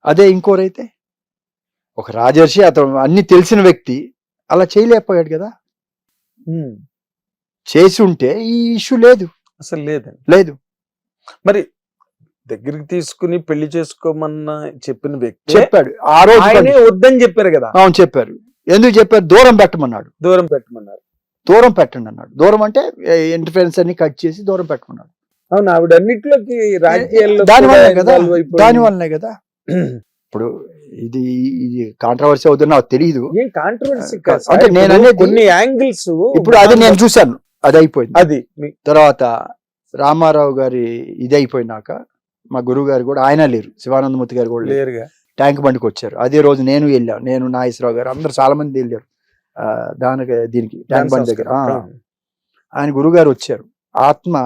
అదే ఇంకోరైతే ఒక రాజర్షి, అతను అన్ని తెలిసిన వ్యక్తి అలా చేయలేకపోయాడు కదా. చేసి ఉంటే ఈ ఇష్యూ లేదు, అసలు లేదండి. లేదు. మరి దగ్గరికి తీసుకుని పెళ్లి చేసుకోమన్న చెప్పిన వ్యక్తి చెప్పాడు ఆ రోజు, ఆయనే వద్దని చెప్పారు కదా. అవును చెప్పారు. ఎందుకు చెప్పారు? దూరం పెట్టమన్నాడు. దూరం పెట్టమన్నారు. దూరం పెట్టండి అన్నాడు. దూరం అంటే ఇంటర్ఫరెన్స్ అన్ని కట్ చేసి దూరం పెట్టమన్నాడు. అవును, ఆవిడ అన్నిట్లోకి రాజకీయాల్లో దానివల్లనే కదా, దానివల్లనే కదా. ఇప్పుడు ఇది కాంట్రవర్సీ అవుతుంది నాకు తెలియదు. ఏం కాంట్రవర్సీ అంటే నేను అనేది కొన్ని యాంగిల్స్. ఇప్పుడు అది నేను చూశాను, అది అయిపోయింది. అది తర్వాత రామారావు గారి ఇది అయిపోయినాక మా గురువు గారు కూడా, ఆయన లేరు, శివానందమూర్తి గారు కూడా లేరుగా, ట్యాంక్ బండికి వచ్చారు. అదే రోజు నేను వెళ్ళాను, నేను నాగేశ్వరరావు గారు అందరు చాలా మంది వెళ్ళారు దీనికి ట్యాంక్ బండి దగ్గర. ఆయన గురుగారు వచ్చారు. ఆత్మ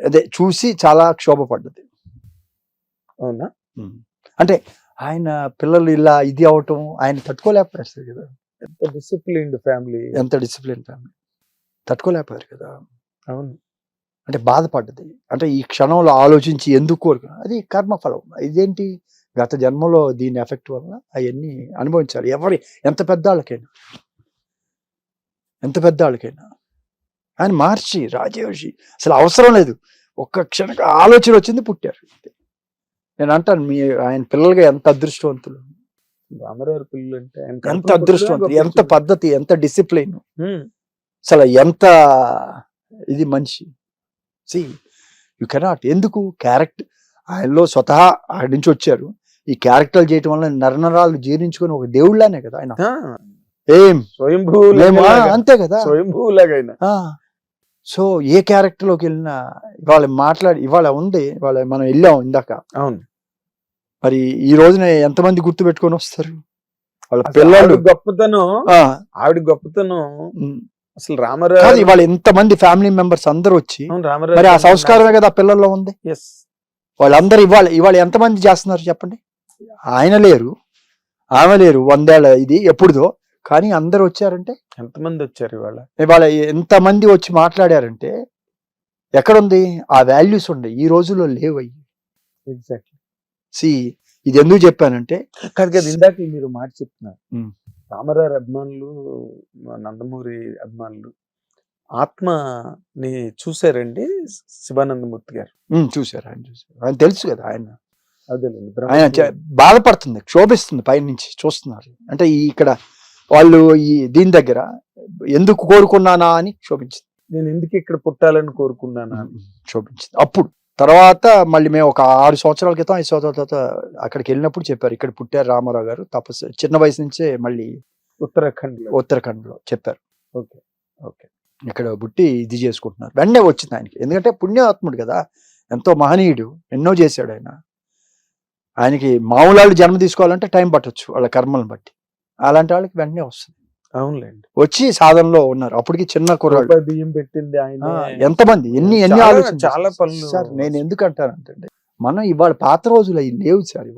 అదే చూసి చాలా క్షోభపడ్డది. అవునా? అంటే ఆయన పిల్లలు ఇలా ఇది అవటం ఆయన తట్టుకోలేకపోయారు కదా. ఎంత డిసిప్లిన్డ్ ఫ్యామిలీ, ఎంత డిసిప్లిన్ ఫ్యామిలీ, తట్టుకోలేకపోయారు కదా. అవును. అంటే బాధపడ్డది. అంటే ఈ క్షణంలో ఆలోచించి ఎందుకు కోరుకు, అది కర్మఫలం. ఇదేంటి గత జన్మలో దీని ఎఫెక్ట్ వల్ల అవన్నీ అనుభవించాలి. ఎవరి ఎంత పెద్దాళ్ళకైనా, ఎంత పెద్దాళ్ళకైనా. ఆయన మార్చి రాజర్షి అసలు అవసరం లేదు, ఒక్క క్షణం ఆలోచన వచ్చింది, పుట్టారు. నేను అంటాను మీ ఆయన పిల్లలుగా ఎంత అదృష్టవంతులు. రామారావు పిల్లలు అంటే ఎంత అదృష్టవంతులు, ఎంత పద్ధతి, ఎంత డిసిప్లిన్, అసలు ఎంత ఇది మనిషి. C you cannot. ఎందుకు? క్యారెక్టర్ ఆయనలో స్వతహా ఆయన నుంచి వచ్చారు. ఈ క్యారెక్టర్లు చేయటం వల్ల నరనరాలు జీర్ణించుకొని ఒక దేవుళ్ళనే కదా ఆయన. ఏం స్వయంభూ అంతే కదా, స్వయంభూలాగా. సో ఏ క్యారెక్టర్ లోకి వెళ్ళినా ఇవాళ మాట్లాడి, ఇవాళ ఉంది, ఇవాళ మనం వెళ్ళాం ఇందాక. అవును. మరి ఈ రోజున ఎంతమంది గుర్తు పెట్టుకొని వస్తారు వాళ్ళ పిల్లలు. గొప్పతనం, ఆవిడ గొప్పతనం అసలు రామారావు. ఇవాళ ఎంతమంది ఫ్యామిలీ మెంబర్స్ అందరూ వచ్చి, మరి ఆ సంస్కారమే కదా పిల్లల్లో ఉంది. వాళ్ళందరూ ఇవాళ ఎంతమంది చేస్తున్నారు చెప్పండి. ఆయన లేరు, ఆమె లేరు, 100 ఏళ్ళ ఇది ఎప్పుడుదో, కానీ అందరు వచ్చారంటే ఎంతమంది వచ్చారు ఇవాళ. ఇవాళ ఎంతమంది వచ్చి మాట్లాడారంటే ఎక్కడుంది ఆ వాల్యూస్ ఉండే, ఈ రోజుల్లో లేవు అయ్యి. ఎగ్జాక్ట్లీ. సి ఇది ఎందుకు చెప్పానంటే, కాదు కదా, ఇందాక మీరు మాట చెప్తున్నారు, రామారావు అభిమానులు, నందమూరి అభిమానులు ఆత్మని చూసారండి శివానందమూర్తి గారు. చూసారు, ఆయన చూసారు, ఆయన తెలుసు కదా. ఆయన అదేలేండి, బాధపడుతుంది, క్షోభిస్తుంది, పైనుంచి చూస్తున్నారు. అంటే ఇక్కడ వాళ్ళు ఈ దీని దగ్గర ఎందుకు కోరుకున్నానా అని క్షోభించింది. నేను ఎందుకు ఇక్కడ పుట్టాలని కోరుకున్నానా క్షోభించింది. అప్పుడు తర్వాత మళ్ళీ మేము ఒక 6 సంవత్సరాల క్రితం, 5 సంవత్సరాల తర్వాత అక్కడికి వెళ్ళినప్పుడు చెప్పారు, ఇక్కడ పుట్టారు రామారావు గారు, తపస్సు చిన్న వయసు నుంచే మళ్ళీ ఉత్తరాఖండ్ లో చెప్పారు. ఓకే ఓకే, ఇక్కడ పుట్టి ఇది చేసుకుంటున్నారు. వెంటనే వచ్చింది ఆయనకి, ఎందుకంటే పుణ్యాత్ముడు కదా, ఎంతో మహనీయుడు, ఎన్నో చేశాడు ఆయన. ఆయనకి మామూలు వాళ్ళు జన్మ తీసుకోవాలంటే టైం పట్టొచ్చు వాళ్ళ కర్మలను బట్టి, అలాంటి వాళ్ళకి వెంటనే వస్తుంది. అవునులేండి, వచ్చి సాధనలో ఉన్నారు. అప్పటికి చిన్న కుర్రాడు, బియ్యం పెట్టింది ఆయన. ఎంతమంది ఎన్ని ఆలోచన. చాలా పనులు సార్ నేను ఎందుకు అంటానంటే, మనం ఇవాళ పాత రోజులు అవి లేవు సార్.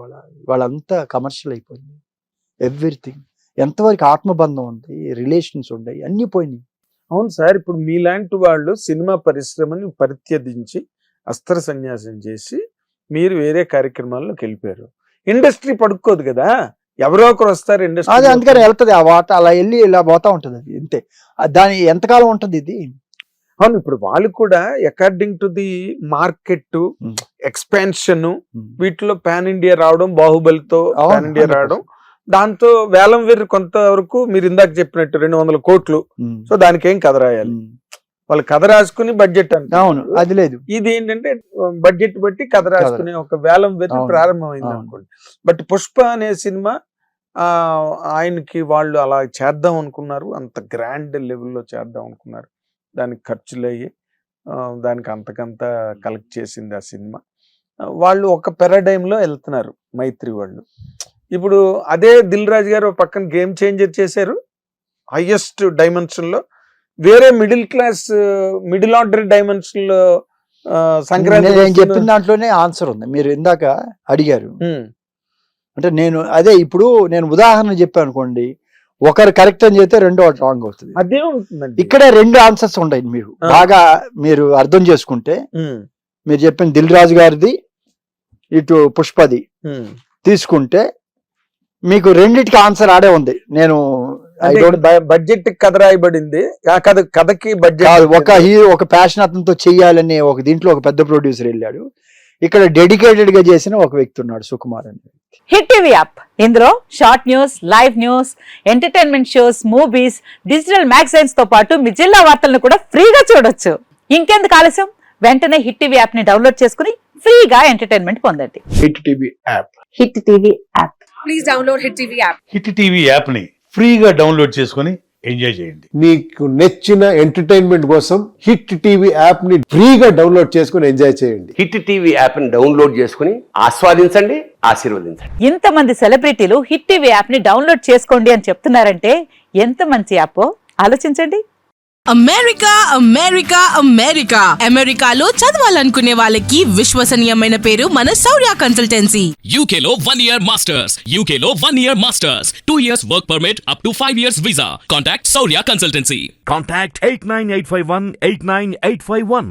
ఇవాళంతా కమర్షియల్ అయిపోయింది ఎవ్రీథింగ్. ఎంతవరకు ఆత్మబంధం ఉంది, రిలేషన్స్ ఉన్నాయి, అన్ని పోయినాయి. అవును సార్, ఇప్పుడు మీలాంటి వాళ్ళు సినిమా పరిశ్రమని పరిత్యజించి అస్త్ర సన్యాసం చేసి మీరు వేరే కార్యక్రమాల్లోకి వెళ్ళిపోయారు. ఇండస్ట్రీ పడుకోదు కదా, ఎవరో ఒకరు వస్తారు ఇండస్ట్రీ. అది అందుకని వెళ్తుంది ఆ వాట, అలా వెళ్ళి ఇలా పోతా ఉంటుంది. అది అంతే, దాని ఎంతకాలం ఉంటుంది ఇది. అవును, ఇప్పుడు వాళ్ళు కూడా according to the market expansion, వీటిలో పాన్ ఇండియా రావడం, బాహుబలితో పాన్ ఇండియా రావడం, దాంతో వేలం వేరు కొంతవరకు మీరు ఇందాక చెప్పినట్టు 200 కోట్లు. సో దానికి ఏం కథ రాయాలి, వాళ్ళు కథ రాసుకుని బడ్జెట్ అంటే. అవును, అది లేదు. ఇది ఏంటంటే బడ్జెట్ బట్టి కథ రాసుకునే ఒక వేలం వేరు ప్రారంభమైంది అనుకోండి. బట్ పుష్ప అనే సినిమా ఆయనకి వాళ్ళు అలా చేద్దాం అనుకున్నారు, అంత గ్రాండ్ లెవెల్లో చేద్దాం అనుకున్నారు. దానికి ఖర్చులు అయ్యి దానికి అంతకంత కలెక్ట్ చేసింది ఆ సినిమా. వాళ్ళు ఒక పారాడైమ్ లో వెళ్తున్నారు మైత్రి వాళ్ళు. ఇప్పుడు అదే దిల్ రాజు గారు పక్కన గేమ్ చేంజర్ చేశారు, హైయెస్ట్ డైమెన్షన్ లో. వేరే middle class, middle order dimension లో సంక్రాంతి చెప్పిన దాంట్లోనే ఆన్సర్ ఉంది. మీరు ఇందాక అడిగారు అంటే, నేను అదే ఇప్పుడు నేను ఉదాహరణ చెప్పాను అనుకోండి, ఒకరు కరెక్ట్ అని చెప్తే రెండో రాంగ్ అవుతుంది. అదే ఉంటుందండి. ఇక్కడే 2 ఆన్సర్స్ ఉంటాయి. మీరు బాగా మీరు అర్థం చేసుకుంటే, మీరు చెప్పిన దిల్ రాజు గారిది ఇటు పుష్పది తీసుకుంటే మీకు రెండిటికి ఆన్సర్ ఆడే ఉంది. నేను బడ్జెట్ కథ రాయబడింది, కథకి బడ్జెట్ ఒక హీరో ఒక ప్యాషన్ అతనితో చెయ్యాలని ఒక దీంట్లో ఒక పెద్ద ప్రొడ్యూసర్ వెళ్ళాడు. ఇక్కడ డెడికేటెడ్ గా చేసిన ఒక వ్యక్తి ఉన్నాడు, సుకుమార్ అని. హిట్ టీవీ యాప్, ఇందులో short news, live news, entertainment shows, movies, digital magazines తో పాటు మీ జిల్లా వార్తలను కూడా ఫ్రీగా చూడొచ్చు. ఇంకెందుకు ఆలస్యం, వెంటనే హిట్ టీవీ యాప్ ని డౌన్లోడ్ చేసుకుని ఫ్రీగా ఎంటర్టైన్మెంట్ పొందండి. Hit TV app. Hit TV app. Please download hit TV app. Hit TV app ని ఫ్రీగా డౌన్లోడ్ చేసుకుని ఎంజాయ్ చేయండి. మీకు నచ్చిన ఎంటర్టైన్మెంట్ కోసం హిట్ టీవీ యాప్ ని ఫ్రీగా డౌన్లోడ్ చేసుకుని ఎంజాయ్ చేయండి. హిట్ టీవీ యాప్ ని డౌన్లోడ్ చేసుకుని ఆస్వాదించండి, ఆశీర్వదించండి. ఇంతమంది సెలబ్రిటీలు హిట్ టీవీ యాప్ ని డౌన్లోడ్ చేసుకోండి అని చెప్తున్నారంటే ఎంత మంచి యాప్ ఆలోచించండి. అమెరికా అమెరికా అమెరికా అమెరికాలో చదవాలనుకునే వాళ్ళకి విశ్వసనీయమైన పేరు మన శౌర్య కన్సల్టెన్సీ. UK లో 1 year masters. UK లో 1 year masters. 2 years work permit up to 5 years visa. Contact Saurya Consultancy. Contact 89851 89851.